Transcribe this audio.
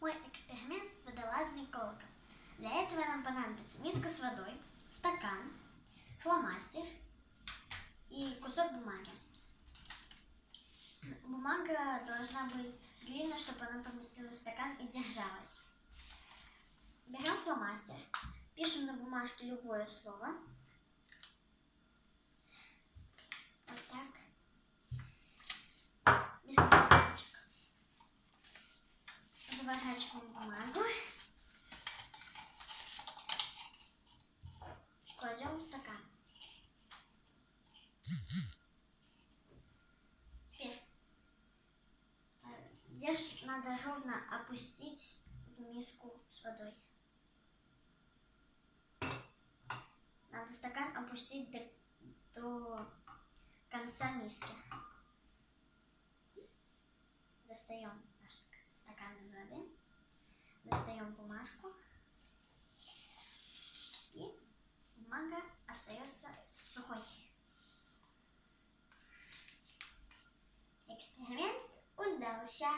Мой эксперимент водолазный колокол. Для этого нам понадобится миска с водой, стакан, фломастер и кусок бумаги. Бумага должна быть длинной, чтобы она поместилась в стакан и держалась. Берем фломастер, пишем на бумажке любое слово. Вот так. Берем стаканчик, заворачиваем бумагу, кладем в стакан. Теперь надо ровно опустить в миску с водой. Надо стакан опустить до конца миски. Достаем наш стакан из воды, достаем бумажку, и бумага остается сухой. Эксперимент удался!